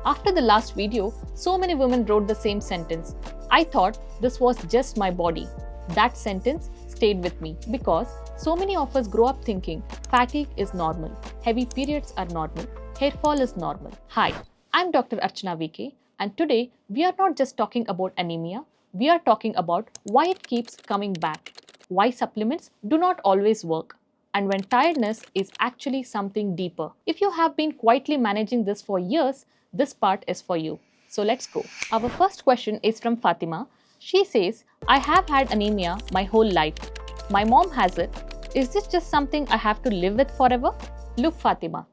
After the last video, so many women wrote the same sentence. I thought this was just my body. That sentence stayed with me because so many of us grow up thinking fatigue is normal, heavy periods are normal, hair fall is normal. Hi, I'm Dr. Archana VK, and today we are not just talking about anemia, we are talking about why it keeps coming back, why supplements do not always work, and when tiredness is actually something deeper. If you have been quietly managing this for years, this part is for you. So let's go. Our first question is from Fatima. She says, I have had anemia my whole life. My mom has it. Is this just something I have to live with forever? Look, Fatima,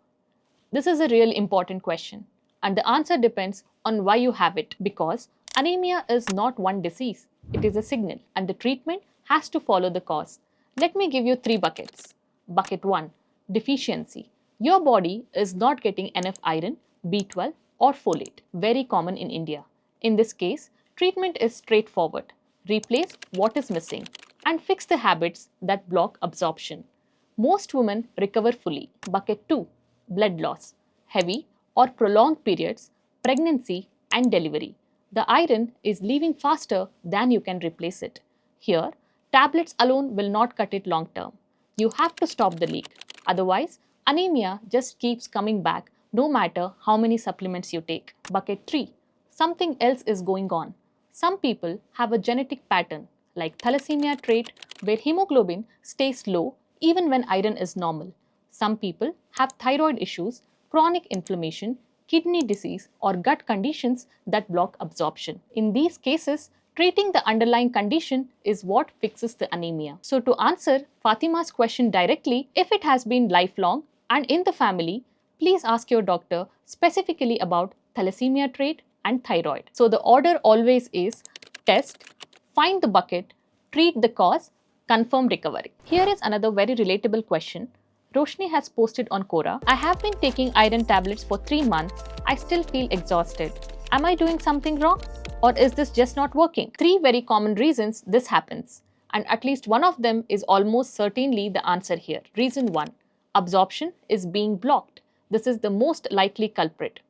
this is a real important question. And the answer depends on why you have it, because anemia is not one disease. It is a signal, and the treatment has to follow the cause. Let me give you 3 buckets. Bucket 1, deficiency. Your body is not getting enough iron, B12 or folate, very common in India. In this case, treatment is straightforward. Replace what is missing and fix the habits that block absorption. Most women recover fully. Bucket 2, blood loss. Heavy or prolonged periods, pregnancy and delivery. The iron is leaving faster than you can replace it. Here, tablets alone will not cut it long term. You have to stop the leak. Otherwise, anemia just keeps coming back no matter how many supplements you take. Bucket 3. Something else is going on. Some people have a genetic pattern like thalassemia trait where hemoglobin stays low even when iron is normal. Some people have thyroid issues, chronic inflammation, kidney disease or gut conditions that block absorption. In these cases, treating the underlying condition is what fixes the anemia. So to answer Fatima's question directly, if it has been lifelong and in the family, please ask your doctor specifically about thalassemia trait and thyroid. So the order always is test, find the bucket, treat the cause, confirm recovery. Here is another very relatable question. Roshni has posted on Quora, I have been taking iron tablets for 3 months. I still feel exhausted. Am I doing something wrong? Or is this just not working? 3 very common reasons this happens. And at least one of them is almost certainly the answer here. Reason 1. Absorption is being blocked. This is the most likely culprit.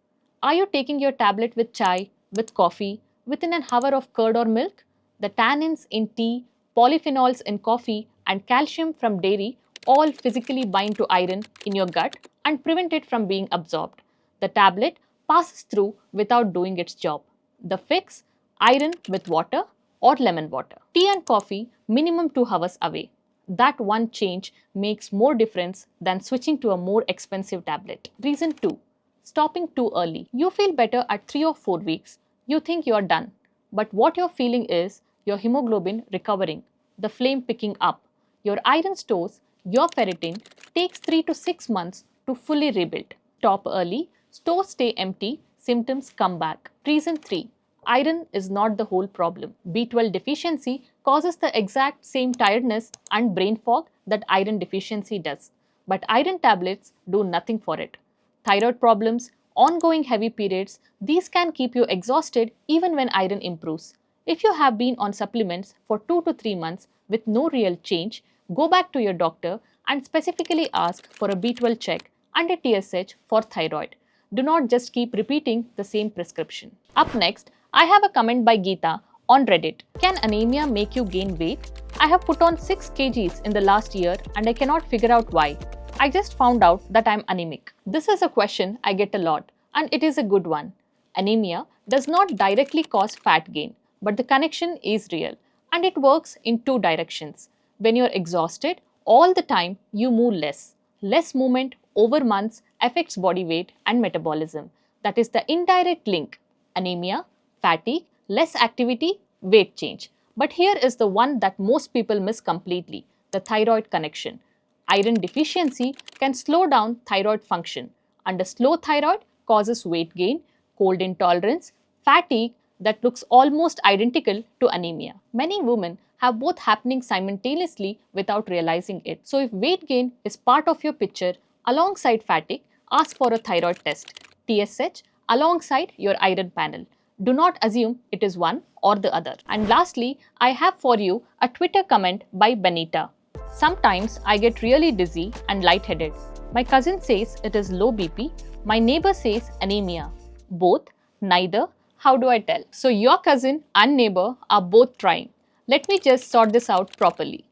Are you taking your tablet with chai, with coffee, within an hour of curd or milk? The tannins in tea, polyphenols in coffee, and calcium from dairy all physically bind to iron in your gut and prevent it from being absorbed. The tablet passes through without doing its job. The fix? Iron with water or lemon water. Tea and coffee minimum 2 hours away. That one change makes more difference than switching to a more expensive tablet. Reason 2. Stopping too early. You feel better at 3 or 4 weeks. You think you are done. But what you're feeling is your hemoglobin recovering, the flame picking up. Your iron stores, your ferritin takes 3 to 6 months to fully rebuild. Stop early, stores stay empty, symptoms come back. Reason 3. Iron is not the whole problem. B12 deficiency causes the exact same tiredness and brain fog that iron deficiency does. But iron tablets do nothing for it. Thyroid problems, ongoing heavy periods, these can keep you exhausted even when iron improves. If you have been on supplements for 2 to 3 months with no real change, go back to your doctor and specifically ask for a B12 check and a TSH for thyroid. Do not just keep repeating the same prescription. Up next, I have a comment by Geeta on Reddit. Can anemia make you gain weight? I have put on 6 kgs in the last year and I cannot figure out why. I just found out that I am anemic. This is a question I get a lot and it is a good one. Anemia does not directly cause fat gain, but the connection is real and it works in 2 directions. When you're exhausted all the time, you move less. Less movement over months affects body weight and metabolism. That is the indirect link. Anemia, fatigue, less activity, weight change. But here is the one that most people miss completely, the thyroid connection. Iron deficiency can slow down thyroid function, and a slow thyroid causes weight gain, cold intolerance, fatigue that looks almost identical to anemia. Many women have both happening simultaneously without realizing it. So if weight gain is part of your picture alongside fatigue, ask for a thyroid test, TSH, alongside your iron panel. Do not assume it is one or the other. And lastly, I have for you a Twitter comment by Benita. Sometimes I get really dizzy and lightheaded. My cousin says it is low BP. My neighbor says anemia. Both, neither, how do I tell? So your cousin and neighbor are both trying. Let me just sort this out properly.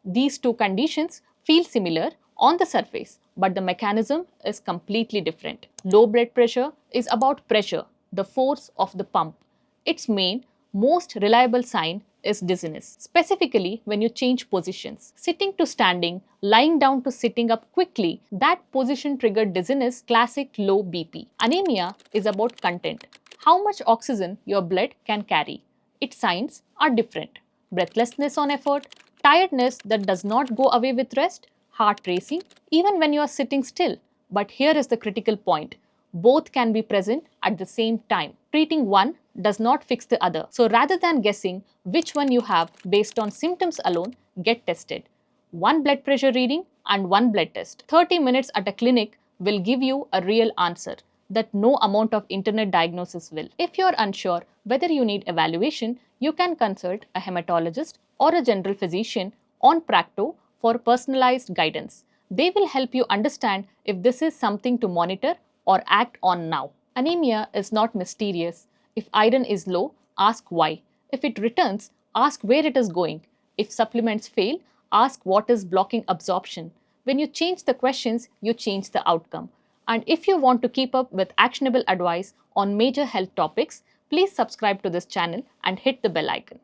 These two conditions feel similar on the surface, but the mechanism is completely different. Low blood pressure is about pressure, the force of the pump. Its main, most reliable sign is dizziness, specifically when you change positions. Sitting to standing, lying down to sitting up quickly, that position triggered dizziness, classic low BP. Anemia is about content, how much oxygen your blood can carry. Its signs are different. Breathlessness on effort, tiredness that does not go away with rest, heart racing, even when you are sitting still. But here is the critical point. Both can be present at the same time. Treating one does not fix the other. So rather than guessing which one you have based on symptoms alone, get tested. One blood pressure reading and one blood test. 30 minutes at a clinic will give you a real answer that no amount of internet diagnosis will. If you are unsure whether you need evaluation, you can consult a hematologist or a general physician on Practo for personalized guidance. They will help you understand if this is something to monitor or act on now. Anemia is not mysterious. If iron is low, ask why. If it returns, ask where it is going. If supplements fail, ask what is blocking absorption. When you change the questions, you change the outcome. And if you want to keep up with actionable advice on major health topics, please subscribe to this channel and hit the bell icon.